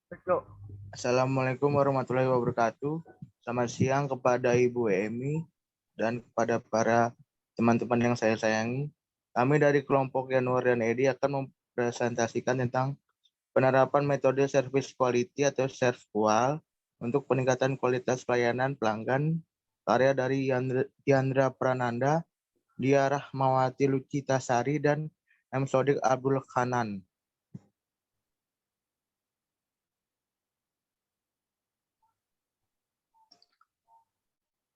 Betul. Assalamualaikum warahmatullahi wabarakatuh. Selamat siang kepada Ibu Emi dan kepada para teman-teman yang saya sayangi. Kami dari kelompok Januar dan Edi akan mempresentasikan tentang penerapan metode service quality atau ServQual untuk peningkatan kualitas pelayanan pelanggan, karya dari Yandra Prananda, Dia Rahmawati Lucitasari, dan M. Sodik Abdul Khanan.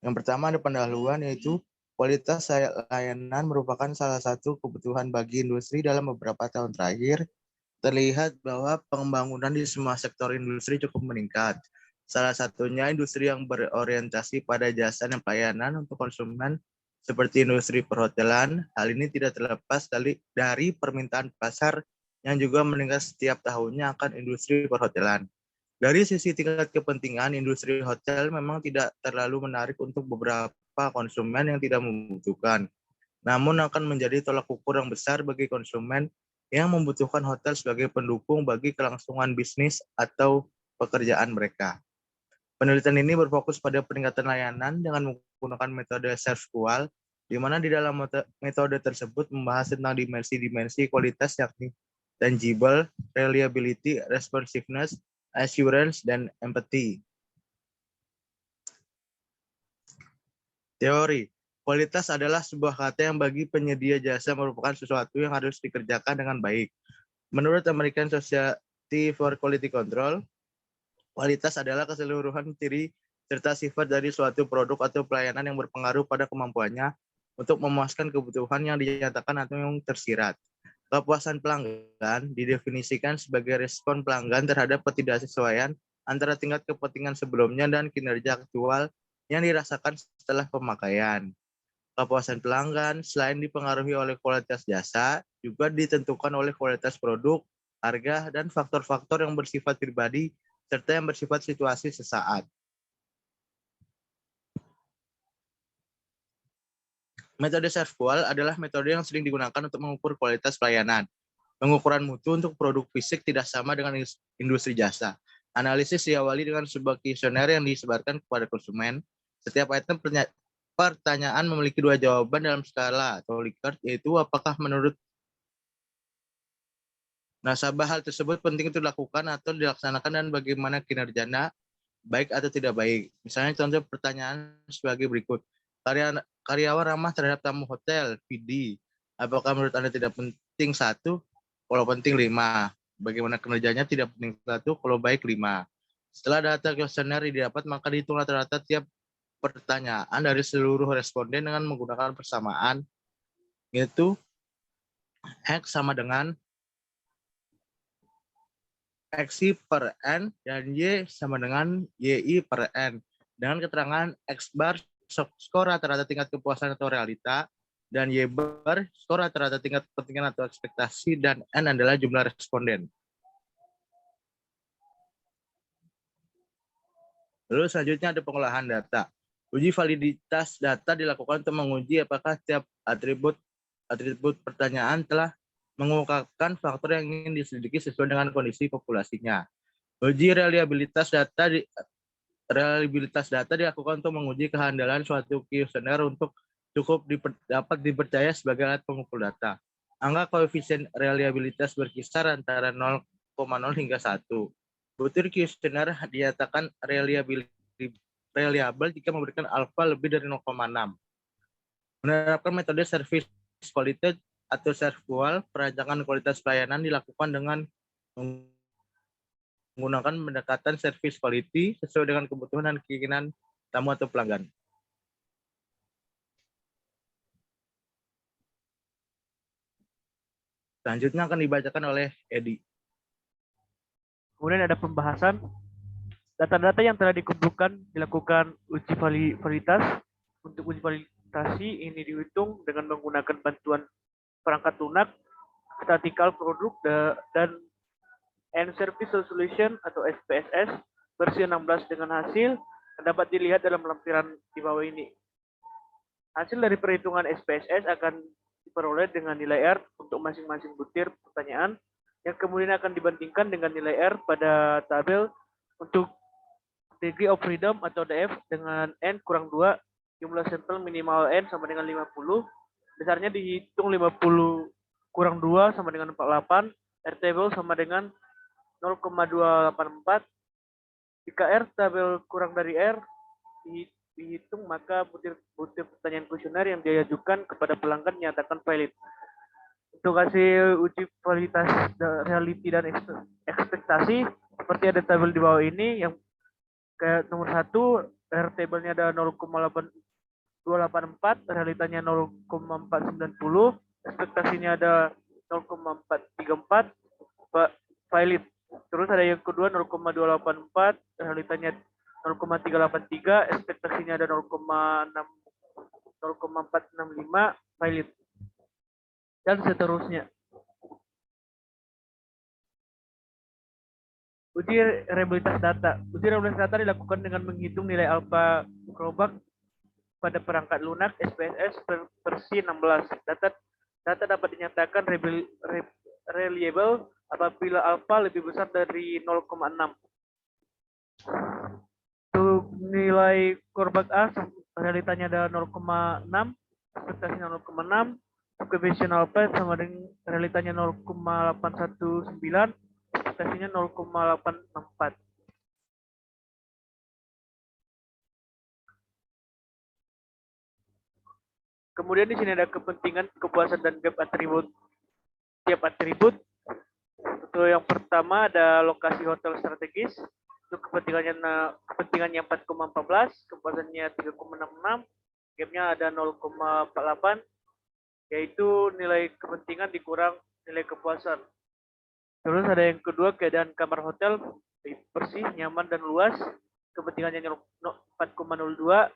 Yang pertama ada pendahuluan, yaitu kualitas layanan merupakan salah satu kebutuhan bagi industri dalam beberapa tahun terakhir. Terlihat bahwa pembangunan di semua sektor industri cukup meningkat. Salah satunya industri yang berorientasi pada jasa dan pelayanan untuk konsumen seperti industri perhotelan. Hal ini tidak terlepas dari permintaan pasar yang juga meningkat setiap tahunnya akan industri perhotelan. Dari sisi tingkat kepentingan, industri hotel memang tidak terlalu menarik untuk beberapa konsumen yang tidak membutuhkan, namun akan menjadi tolak ukur yang besar bagi konsumen yang membutuhkan hotel sebagai pendukung bagi kelangsungan bisnis atau pekerjaan mereka. Penelitian ini berfokus pada peningkatan layanan dengan menggunakan metode ServQual, di mana di dalam metode tersebut membahas tentang dimensi-dimensi kualitas yakni tangible, reliability, responsiveness, assurance, dan empathy. Teori. Kualitas adalah sebuah kata yang bagi penyedia jasa merupakan sesuatu yang harus dikerjakan dengan baik. Menurut American Society for Quality Control, kualitas adalah keseluruhan ciri serta sifat dari suatu produk atau pelayanan yang berpengaruh pada kemampuannya untuk memuaskan kebutuhan yang dinyatakan atau yang tersirat. Kepuasan pelanggan didefinisikan sebagai respon pelanggan terhadap ketidaksesuaian antara tingkat kepentingan sebelumnya dan kinerja aktual yang dirasakan setelah pemakaian. Kepuasan pelanggan selain dipengaruhi oleh kualitas jasa, juga ditentukan oleh kualitas produk, harga, dan faktor-faktor yang bersifat pribadi serta yang bersifat situasi sesaat. Metode ServQual adalah metode yang sering digunakan untuk mengukur kualitas pelayanan. Pengukuran mutu untuk produk fisik tidak sama dengan industri jasa. Analisis diawali dengan sebuah kuesioner yang disebarkan kepada konsumen. Setiap item pertanyaan memiliki dua jawaban dalam skala atau Likert, yaitu apakah menurut nasabah hal tersebut penting untuk dilakukan atau dilaksanakan dan bagaimana kinerjanya, baik atau tidak baik. Misalnya contoh pertanyaan sebagai berikut. Karyawan ramah terhadap tamu hotel, PD. Apakah menurut Anda tidak penting? 1, kalau penting 5. Bagaimana kinerjanya? Tidak penting 1, kalau baik 5. Setelah data kuesioner didapat, maka dihitung rata-rata tiap pertanyaan dari seluruh responden dengan menggunakan persamaan, yaitu X sama dengan XI per N dan Y sama dengan YI per N. Dengan keterangan X bar skor rata-rata tingkat kepuasan atau realita, dan Y bar skor rata-rata tingkat kepentingan atau ekspektasi, dan N adalah jumlah responden. Lalu selanjutnya ada pengolahan data. Uji validitas data dilakukan untuk menguji apakah setiap atribut pertanyaan telah mengungkapkan faktor yang ingin diselidiki sesuai dengan kondisi populasinya. Uji reliabilitas data dilakukan untuk menguji kehandalan suatu kuesioner untuk cukup dapat dipercaya sebagai alat pengukur data. Angka koefisien reliabilitas berkisar antara 0,0 hingga 1. Butir kuesioner dinyatakan reliabel jika memberikan alfa lebih dari 0,6. Menerapkan metode service quality atau ServQual, perancangan kualitas pelayanan dilakukan dengan menggunakan pendekatan service quality sesuai dengan kebutuhan dan keinginan tamu atau pelanggan. Selanjutnya akan dibacakan oleh Edi. Kemudian ada pembahasan data-data yang telah dikumpulkan dilakukan uji validitas. Untuk uji validasi ini dihitung dengan menggunakan bantuan perangkat lunak, statistical produk, dan End Service Solution atau SPSS versi 16 dengan hasil dapat dilihat dalam lampiran di bawah ini. Hasil dari perhitungan SPSS akan diperoleh dengan nilai R untuk masing-masing butir pertanyaan yang kemudian akan dibandingkan dengan nilai R pada tabel untuk degree of freedom atau DF dengan N kurang 2, jumlah sampel minimal N sama dengan 50, besarnya dihitung 50 kurang 2 sama dengan 48, R table sama dengan 0,284. Jika R tabel kurang dari R dihitung, maka butir pertanyaan kuesioner yang diajukan kepada pelanggan nyatakan valid. Untuk hasil uji validitas reality dan ekspektasi, seperti ada tabel di bawah ini, yang kayak nomor 1, R table-nya ada 0,284, realitanya 0,490, ekspektasinya ada 0,434, valid. Terus ada yang kedua 0,284, realitanya 0,383, ekspektasinya ada 0,465, valid. Dan seterusnya. Uji reliabilitas data. Uji reliabilitas data dilakukan dengan menghitung nilai alfa Crobak pada perangkat lunak SPSS versi 16. Data dapat dinyatakan reliable apabila alfa lebih besar dari 0,6. Untuk nilai Crobak A, realitanya ada 0,6, ekspektasinya 0,6, coefficient alpha sama dengan realitanya 0,819, ekspektasinya 0,864. Kemudian di sini ada kepentingan, kepuasan, dan gap atribut. Tiap atribut. Untuk yang pertama ada lokasi hotel strategis. Untuk kepentingannya 4,14, kepuasannya 3,66, gapnya ada 0,48, yaitu nilai kepentingan dikurang nilai kepuasan. Terus ada yang kedua, keadaan kamar hotel bersih, nyaman, dan luas. Kepentingannya 4,02,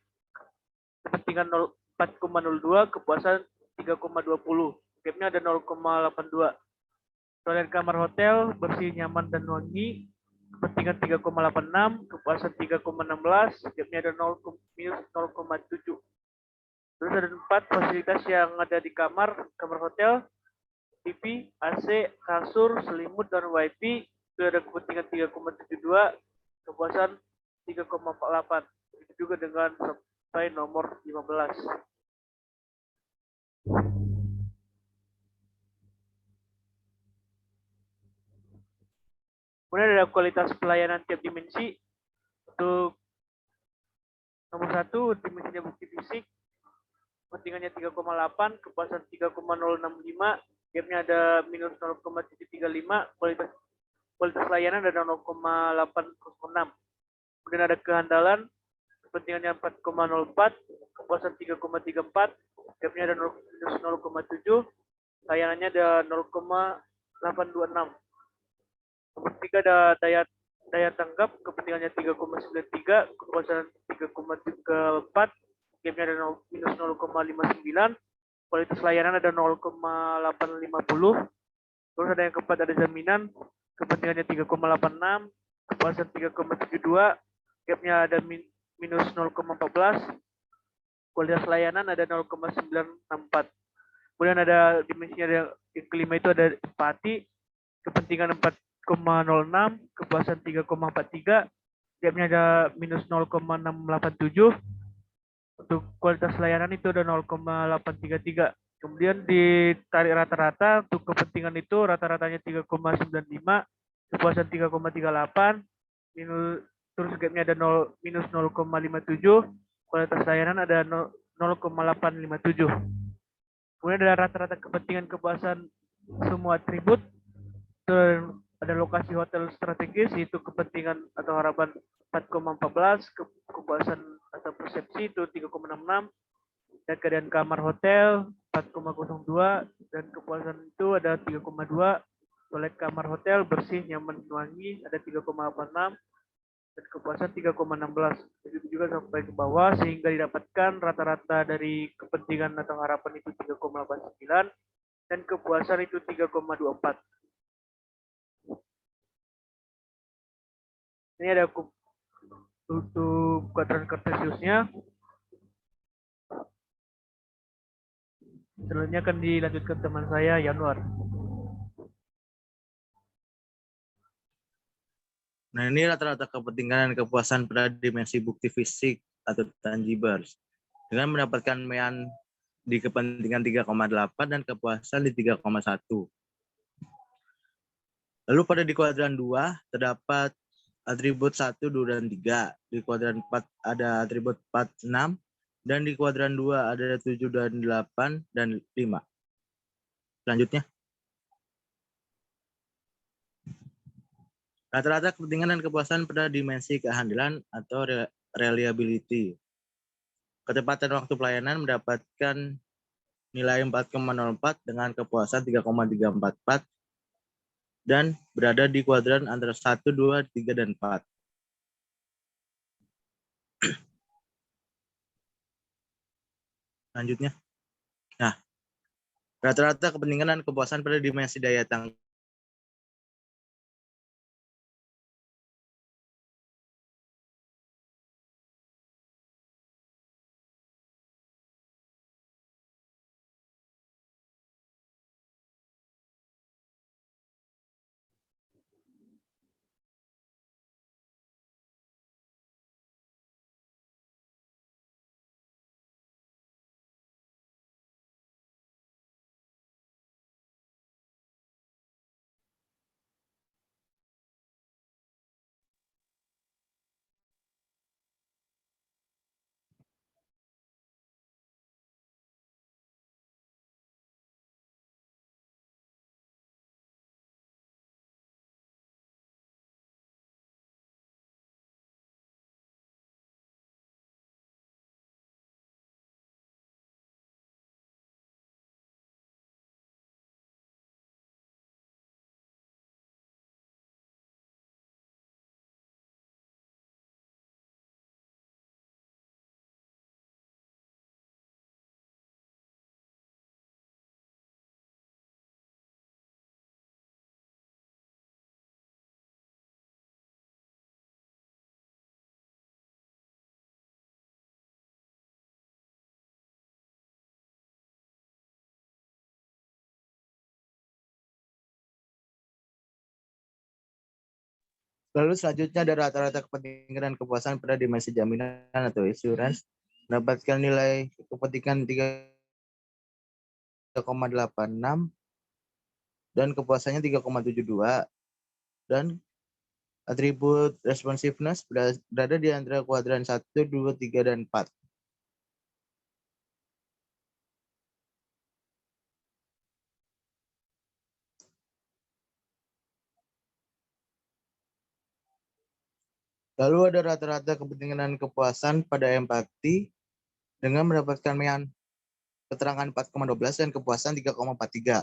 kepentingan 4,02, kepuasan 3,20. Gapnya ada 0,82. Toilet kamar hotel bersih, nyaman, dan wangi. Kepentingan 3,86, kepuasan 3,16. Gapnya ada minus 0,7. Terus ada 4 fasilitas yang ada di kamar hotel: TV, AC, kasur, selimut, dan WiFi. Itu ada kepentingan 3,72, kepuasan 3,48. Itu juga dengan sampai nomor 15. Kemudian ada kualitas pelayanan tiap dimensi. Untuk nomor 1, dimensinya bukti fisik, kepentingannya 3,8, kepuasan 3,065, gapnya ada minus 0,735, kualitas layanan ada 0,806. Kemudian ada kehandalan, kepentingannya 4,04, kepuasan 3,34, gapnya ada minus 0,7, layanannya ada 0,826. Nomor 3 ada daya tanggap, kepentingannya 3,93, kepuasan 3,34, gapnya ada minus 0,59, kualitas layanan ada 0,850. Terus ada yang keempat, ada jaminan, kepentingannya 3,86, kepuasan 3,72, gapnya ada minus 0,14, kualitas layanan ada 0,964. Kemudian ada dimensinya yang kelima itu ada empati, kepentingan 4,06, kepuasan 3,43, gapnya ada minus 0,687. Untuk kualitas layanan itu ada 0,833. Kemudian ditarik rata-rata, untuk kepentingan itu rata-ratanya 3,95, kepuasan 3,38, terus gapnya ada minus 0,57, kualitas layanan ada 0,857. Kemudian ada rata-rata kepentingan kepuasan semua atribut. Ada lokasi hotel strategis, yaitu kepentingan atau harapan 4,14, kepuasan atau persepsi itu 3,66, dan keadaan kamar hotel 4,02, dan kepuasan itu ada 3,2. Toilet kamar hotel bersih, nyaman, wangi ada 3,86, dan kepuasan 3,16. Begitu juga sampai ke bawah sehingga didapatkan rata-rata dari kepentingan atau harapan itu 3,89 dan kepuasan itu 3,24. Ini ada untuk kuadran kartesiusnya. Selanjutnya akan dilanjutkan teman saya, Yanuar. Nah, ini rata-rata kepentingan dan kepuasan pada dimensi bukti fisik atau tangibles. Dengan mendapatkan mean di kepentingan 3,8 dan kepuasan di 3,1. Lalu pada di kuadran 2 terdapat atribut 1, 2, dan 3. Di kuadran 4 ada atribut 4, 6. Dan di kuadran 2 ada 7 dan 8 dan 5. Selanjutnya. Rata-rata kepentingan dan kepuasan pada dimensi kehandalan atau reliability. Ketepatan waktu pelayanan mendapatkan nilai 4,04 dengan kepuasan 3,344 dan berada di kuadran antara 1, 2, 3, dan 4. Selanjutnya. Nah, rata-rata kepentingan dan kepuasan pada dimensi daya tangkap Lalu selanjutnya ada rata-rata kepentingan dan kepuasan pada dimensi jaminan atau insurance. Mendapatkan nilai kepentingan 3,86 dan kepuasannya 3,72 dan atribut responsiveness berada di antara kuadran 1, 2, 3, dan 4. Lalu ada rata-rata kepentingan dan kepuasan pada empati dengan mendapatkan mean keterangan 4,12 dan kepuasan 3,43.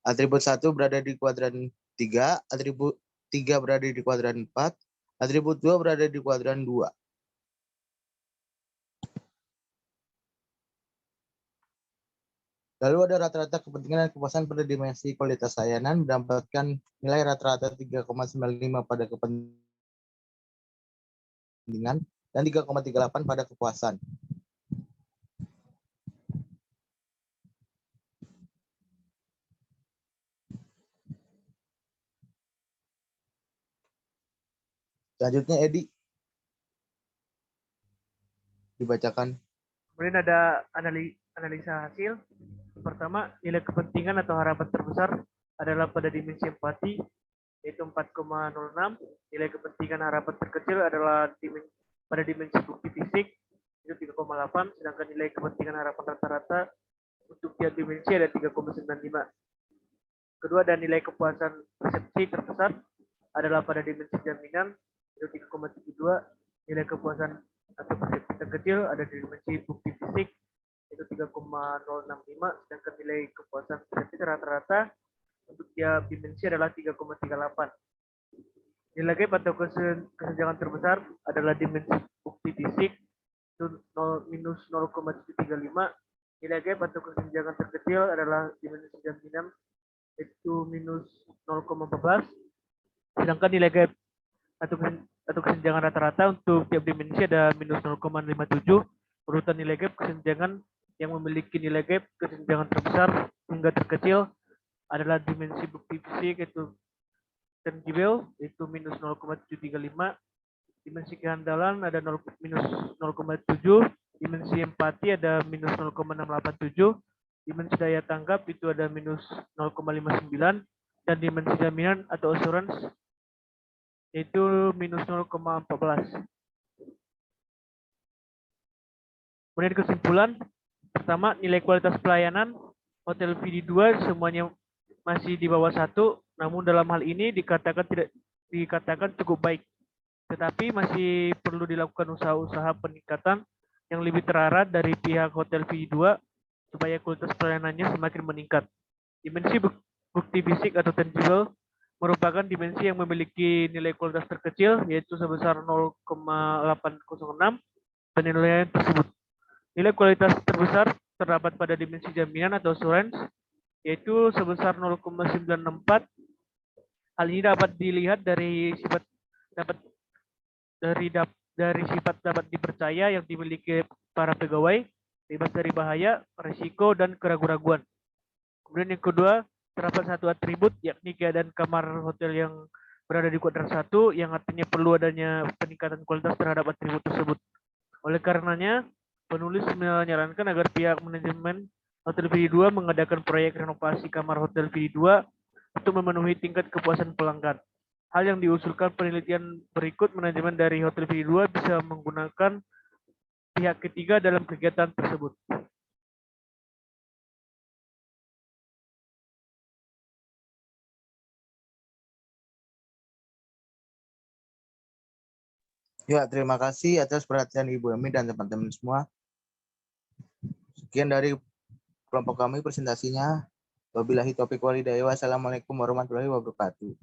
Atribut 1 berada di kuadran 3, atribut 3 berada di kuadran 4, atribut 2 berada di kuadran 2. Lalu ada rata-rata kepentingan dan kepuasan pada dimensi kualitas layanan mendapatkan nilai rata-rata 3,95 pada kepentingan dan 3,38 pada kepuasan. Selanjutnya Edi dibacakan. Kemudian ada analisa hasil. Pertama, nilai kepentingan atau harapan terbesar adalah pada dimensi empati, yaitu 4,06. Nilai kepentingan harapan terkecil adalah pada dimensi bukti fisik, itu 3,8. Sedangkan nilai kepentingan harapan rata-rata untuk tiap dimensi ada 3,95. Kedua, dan nilai kepuasan persepsi terbesar adalah pada dimensi jaminan, itu 3,72. Nilai kepuasan atau persepsi terkecil ada di dimensi bukti fisik, itu 3,065. Sedangkan nilai kepuasan persepsi rata-rata untuk tiap dimensi adalah 3,38. Nilai gap atau kesenjangan terbesar adalah dimensi bukti fisik, itu minus 0,735. Nilai gap atau kesenjangan terkecil adalah dimensi jaminan, itu minus 0,14. Sedangkan nilai gap atau kesenjangan rata-rata untuk tiap dimensi ada minus 0,57. Urutan nilai gap kesenjangan yang memiliki nilai gap kesenjangan terbesar hingga terkecil adalah dimensi bukti fisik, itu tangible itu minus 0,735, dimensi kehandalan ada minus 0,7, dimensi empati ada minus 0,687, dimensi daya tanggap itu ada minus 0,59, dan dimensi jaminan atau assurance itu minus 0,14. Kemudian kesimpulan, pertama nilai kualitas pelayanan Hotel VD2 semuanya masih di bawah 1, namun dalam hal ini dikatakan cukup baik. Tetapi masih perlu dilakukan usaha-usaha peningkatan yang lebih terarah dari pihak Hotel VD2 supaya kualitas pelayanannya semakin meningkat. Dimensi bukti fisik atau tangible merupakan dimensi yang memiliki nilai kualitas terkecil, yaitu sebesar 0,806 penilaian tersebut. Nilai kualitas terbesar terdapat pada dimensi jaminan atau assurance, yaitu sebesar 0,964. Hal ini dapat dilihat dari sifat dapat dipercaya yang dimiliki para pegawai, bebas dari bahaya, risiko, dan keraguan-raguan. Kemudian yang kedua, terdapat satu atribut yakni keadaan kamar hotel yang berada di kuadran 1 yang artinya perlu adanya peningkatan kualitas terhadap atribut tersebut. Oleh karenanya, penulis menyarankan agar pihak manajemen Hotel VD2 mengadakan proyek renovasi kamar Hotel VD2 untuk memenuhi tingkat kepuasan pelanggan. Hal yang diusulkan penelitian berikut, manajemen dari Hotel VD2 bisa menggunakan pihak ketiga dalam kegiatan tersebut. Ya, terima kasih atas perhatian Ibu Emi dan teman-teman semua. Sekian dari kelompok kami presentasinya. Wabillahi taufiq walhidayah. Wassalamualaikum warahmatullahi wabarakatuh.